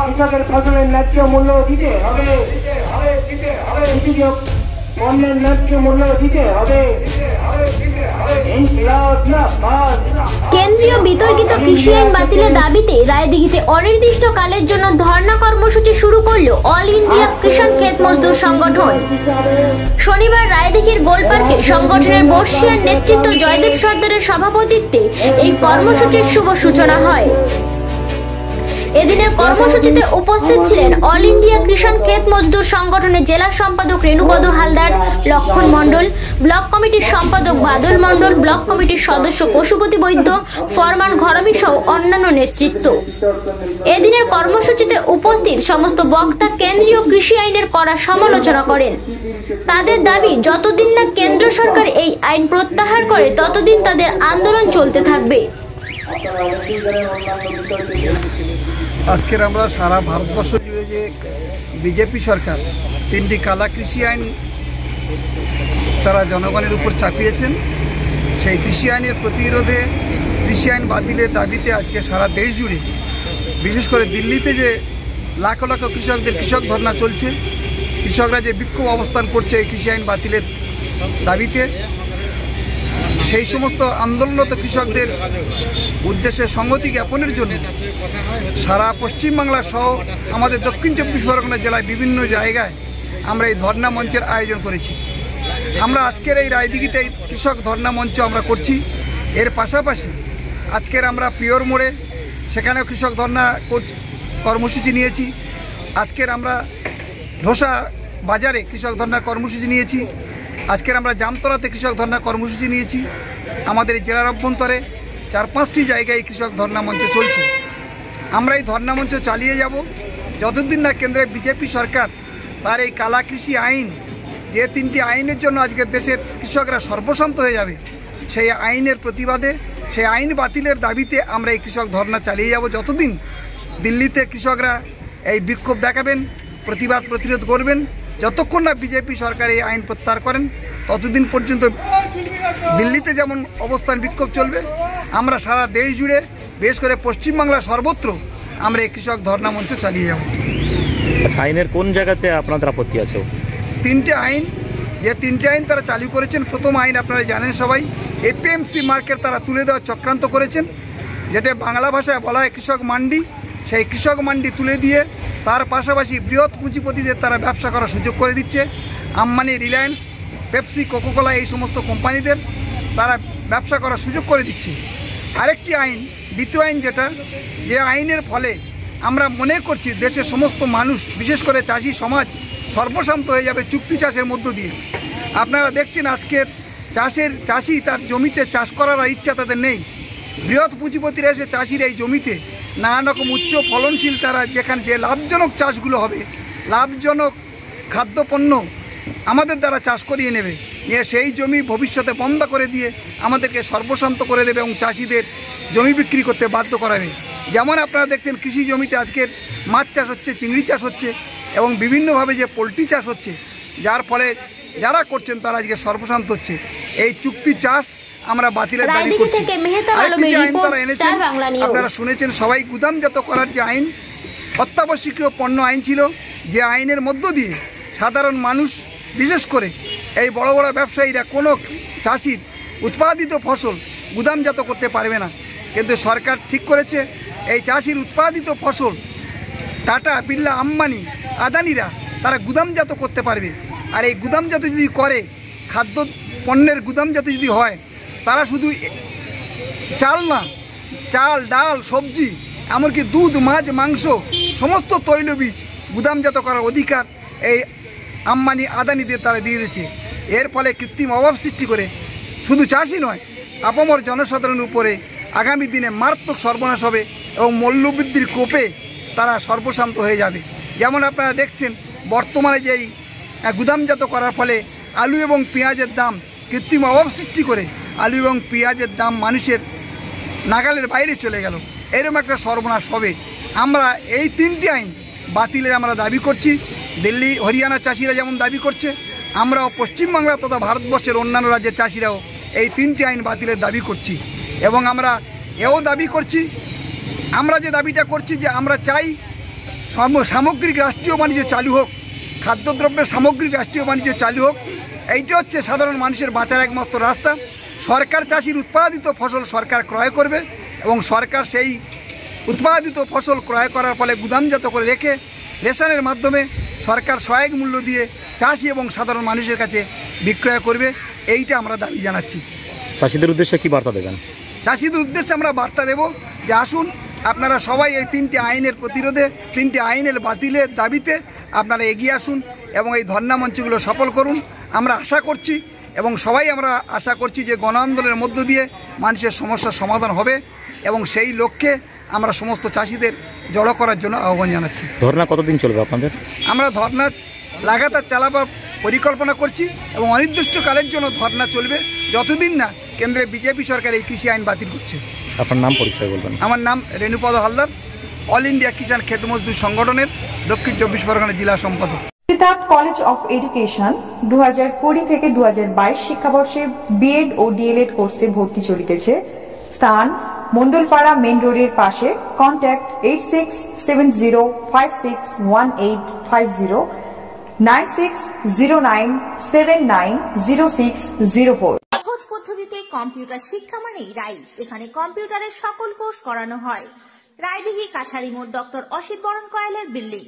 কৃষকের ফসলের ন্যায্য মূল্য দিতে হবে, কৃষিজ পণ্যের ন্যায্য মূল্য দিতে হবে। কেন্দ্রীয় বিতর্কিত কৃষি আইন বাতিলের দাবিতে রায়দিঘিতে অনির্দিষ্টকালের জন্য ধর্ণা কর্মসূচি শুরু করল অল ইন্ডিয়া কৃষক ক্ষেত মজদুর সংগঠন। শনিবার রায়দিঘির গোলপার্কে সংগঠনের বর্ষিয়ান নেতৃত্ব জয়দেব সর্দারের সভাপতিত্বে এই কর্মসূচির শুভ সূচনা হয়। এদিনের কর্মসূচিতে উপস্থিত ছিলেন অল ইন্ডিয়া কৃষক ক্ষেত মজদুর সংগঠনের জেলা সম্পাদক রেণুপদ হালদার, লক্ষণ মণ্ডল, ব্লক কমিটির সম্পাদক বাদল মণ্ডল, ব্লক কমিটির সদস্য পশুপতি বৈদ্য, ফরমান ঘরমি সহ অন্যান্য নেতৃত্ব। এদিনের কর্মসূচিতে উপস্থিত সমস্ত বক্তা কেন্দ্রীয় কৃষি আইনের কড়া সমালোচনা করেন। তাদের দাবি, যতদিন না কেন্দ্র সরকার এই আইন প্রত্যাহার করে ততদিন তাদের আন্দোলন চলতে থাকবে। আজকের আমরা সারা ভারতবর্ষ জুড়ে যে বিজেপি সরকার তিনটি কালা কৃষি আইন তারা জনগণের উপর চাপিয়েছেন, সেই কৃষি আইনের প্রতিরোধে কৃষি আইন বাতিলের দাবিতে আজকে সারা দেশ জুড়ে, বিশেষ করে দিল্লিতে যে লাখ লাখ কৃষকদের কৃষক ধর্ণা চলছে, কৃষকরা যে বিক্ষোভ অবস্থান করছে এই কৃষি আইন বাতিলের দাবিতে, সেই সমস্ত আন্দোলনরত কৃষকদের উদ্দেশ্যে সংহতি জ্ঞাপনের জন্য সারা পশ্চিমবাংলা সহ আমাদের দক্ষিণ চব্বিশ পরগনা জেলায় বিভিন্ন জায়গায় আমরা এই ধর্ণা মঞ্চের আয়োজন করেছি। আমরা আজকের এই রায়দিঘিতে এই কৃষক ধর্ণা মঞ্চ আমরা করছি। এর পাশাপাশি আজকের আমরা পিওর মোড়ে সেখানেও কৃষক ধর্ণা কর্মসূচি নিয়েছি। আজকের আমরা ঢোসা বাজারে কৃষক ধর্ণা কর্মসূচি নিয়েছি। আজকের আমরা জামতলাতে কৃষক ধর্ণা কর্মসূচি নিয়েছি। আমাদের এই জেলার অভ্যন্তরে 4-5টি জায়গায় কৃষক ধর্ণা মঞ্চ চলছে। আমরা এই ধর্ণা মঞ্চ চালিয়ে যাব যতদিন না কেন্দ্রের বিজেপি সরকার তার এই কালা কৃষি আইন, যে তিনটি আইনের জন্য আজকের দেশের কৃষকরা সর্বশান্ত হয়ে যাবে, সেই আইনের প্রতিবাদে, সেই আইন বাতিলের দাবিতে আমরা এই কৃষক ধর্ণা চালিয়ে যাব। যতদিন দিল্লিতে কৃষকরা এই বিক্ষোভ দেখাবেন, প্রতিবাদ প্রতিরোধ করবেন, যতক্ষণ না বিজেপি সরকার এই আইন প্রত্যাহার করেন ততদিন পর্যন্ত দিল্লিতে যেমন অবস্থান বিক্ষোভ চলবে, আমরা সারা দেশ জুড়ে, বিশেষ করে পশ্চিমবাংলা সর্বত্র আমরা এই কৃষক ধর্ণা মঞ্চ চালিয়ে যাব। আইনের কোন জায়গাতে আপনাদের আপত্তি আছে? তিনটে আইন, যে তিনটে আইন তারা চালু করেছেন। প্রথম আইন আপনারা জানেন সবাই, এপিএমসি মার্কেট তারা তুলে দেওয়ার চক্রান্ত করেছেন, যেটা বাংলা ভাষায় বলা হয় কৃষক মান্ডি। সেই কৃষক মান্ডি তুলে দিয়ে তার পাশাপাশি বৃহৎ পুঁজিপতিদের তারা ব্যবসা করার সুযোগ করে দিচ্ছে। আম্বানি, রিলায়েন্স, পেপসি, কোকোকোলা এই সমস্ত কোম্পানিদের তারা ব্যবসা করার সুযোগ করে দিচ্ছে। আরেকটি আইন, দ্বিতীয় আইন, যেটা যে আইনের ফলে আমরা মনে করছি দেশের সমস্ত মানুষ, বিশেষ করে চাষি সমাজ সর্বশান্ত হয়ে যাবে চুক্তি চাষের মধ্য দিয়ে। আপনারা দেখছেন আজকের চাষি তার জমিতে চাষ করার ইচ্ছা তাদের নেই। বৃহৎ পুঁজিপতিরা এসে চাষির এই জমিতে নানান রকম উচ্চ ফলনশীল, তারা যেখানে যে লাভজনক চাষগুলো হবে, লাভজনক খাদ্যপণ্য আমাদের দ্বারা চাষ করিয়ে নেবে, নিয়ে সেই জমি ভবিষ্যতে বন্ধ করে দিয়ে আমাদেরকে সর্বশান্ত করে দেবে এবং চাষিদের জমি বিক্রি করতে বাধ্য করাবে। যেমন আপনারা দেখছেন কৃষি জমিতে আজকের মাছ চাষ হচ্ছে, চিংড়ি চাষ হচ্ছে এবং বিভিন্নভাবে যে পোলট্রি চাষ হচ্ছে, যার ফলে যারা করছেন তারা আজকে সর্বশান্ত হচ্ছে। এই চুক্তি চাষ আমরা বাতিলের দাবি করছি। আরেকটি আইন তারা এনেছেন, আপনারা শুনেছেন সবাই, গুদামজাত করার যে আইন, অত্যাবশ্যকীয় পণ্য আইন ছিল, যে আইনের মধ্য দিয়ে সাধারণ মানুষ, বিশেষ করে এই বড় বড় ব্যবসায়ীরা কোনো চাষির উৎপাদিত ফসল গুদামজাত করতে পারবে না। কিন্তু সরকার ঠিক করেছে এই চাষির উৎপাদিত ফসল টাটা, বিড়লা, আম্বানি, আদানিরা তারা গুদামজাত করতে পারবে। আর এই গুদামজাত যদি করে, খাদ্য পণ্যের গুদামজাত যদি হয়, তারা শুধু চাল না, চাল, ডাল, সবজি, এমনকি দুধ, মাছ, মাংস, সমস্ত তৈলবীজ গুদামজাত করার অধিকার এই আম্বানি, আদানিদের তারা দিয়ে দিয়েছে। এর ফলে কৃত্রিম অভাব সৃষ্টি করে শুধু চাষি নয়, আপামর জনসাধারণের উপরে আগামী দিনে মারাত্মক সর্বনাশ হবে এবং মূল্যবৃদ্ধির কোপে তারা সর্বশান্ত হয়ে যাবে। যেমন আপনারা দেখছেন বর্তমানে যেই গুদামজাত করার ফলে আলু এবং পেঁয়াজের দাম, কৃত্রিম অভাব সৃষ্টি করে আলু এবং পেঁয়াজের দাম মানুষের নাগালের বাইরে চলে গেল, এরকম একটা সর্বনাশ হবে। আমরা এই তিনটি আইন বাতিলের আমরা দাবি করছি। দিল্লি, হরিয়ানা চাষিরা যেমন দাবি করছে, আমরাও পশ্চিমবাংলা তথা ভারতবর্ষের অন্যান্য রাজ্যের চাষিরাও এই তিনটি আইন বাতিলের দাবি করছি। এবং আমরা এও দাবি করছি, আমরা যে দাবিটা করছি যে আমরা চাই সামগ্রিক রাষ্ট্রীয় বাণিজ্য চালু হোক, খাদ্যদ্রব্যের সামগ্রিক রাষ্ট্রীয় বাণিজ্য চালু হোক। এইটা হচ্ছে সাধারণ মানুষের বাঁচার একমাত্র রাস্তা। সরকার চাষির উৎপাদিত ফসল সরকার ক্রয় করবে এবং সরকার সেই উৎপাদিত ফসল ক্রয় করার ফলে গুদামজাত করে রেখে রেশনের মাধ্যমে সরকার সহায়ক মূল্য দিয়ে চাষি এবং সাধারণ মানুষের কাছে বিক্রয় করবে। এইটা আমরা দাবি জানাচ্ছি। চাষিদের উদ্দেশ্যে কি বার্তা দেবেন? চাষিদের উদ্দেশ্যে আমরা বার্তা দেব যে আসুন আপনারা সবাই এই 3টি আইনের প্রতিরোধে, 3টি আইনের বাতিলের দাবিতে আপনারা এগিয়ে আসুন এবং এই ধর্ণা মঞ্চগুলো সফল করুন। আমরা আশা করছি এবং সবাই আমরা আশা করছি যে গণ আন্দোলনের মধ্য দিয়ে মানুষের সমস্যার সমাধান হবে এবং সেই লক্ষ্যে আমরা সমস্ত চাষিদের জড়ো করার জন্য আহ্বান জানাচ্ছি। ধর্ণা কতদিন চলবে আপনাদের? আমরা ধর্ণা লাগাতার চালাবার পরিকল্পনা করছি এবং অনির্দিষ্টকালের জন্য ধর্ণা চলবে যতদিন না কেন্দ্রে বিজেপি সরকার এই কৃষি আইন বাতিল করছে। আপনার নাম পরিচয় বলবেন? আমার নাম রেণুপদ হালদার, অল ইন্ডিয়া কিষাণ ক্ষেত মজদুর সংগঠনের দক্ষিণ 24 পরগনা জেলা সম্পাদক। কিতাব কলেজ অফ এডুকেশন 2020 থেকে 2022 শিক্ষাবর্ষে বিএড ও ডিএলএড কোর্সে ভর্তি চলিতেছে। স্থান মন্ডলপাড়া মেইন রোডের পাশে। কন্ট্যাক্ট 8670561850 9609790604। সহজ পদ্ধতিতে কম্পিউটার শিক্ষা মানেই রাইস। এখানে কম্পিউটারের সকল কোর্স করানো হয়। রায়দিঘি কাছারি মোড়, ডক্টর অসিত বরণ কয়েলের বিল্ডিং।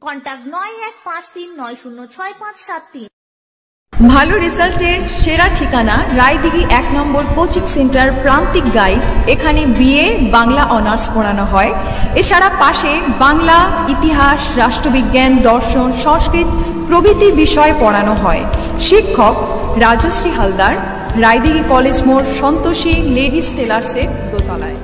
কন্ট্যাক্ট 9153906573। ভালো রেজাল্টের সেরা ঠিকানা রায়দিঘি 1 নম্বর কোচিং সেন্টার প্রান্তিক গাইড। এখানে বিএ বাংলা অনার্স পড়ানো হয়। এছাড়া পাশে বাংলা, ইতিহাস, রাষ্ট্রবিজ্ঞান, দর্শন, সংস্কৃত প্রভৃতি বিষয় পড়ানো হয়। শিক্ষক রাজশ্রী হালদার। রায়দিঘি কলেজ মোড়, সন্তোষী লেডিস টেলার্সের দোতলায়।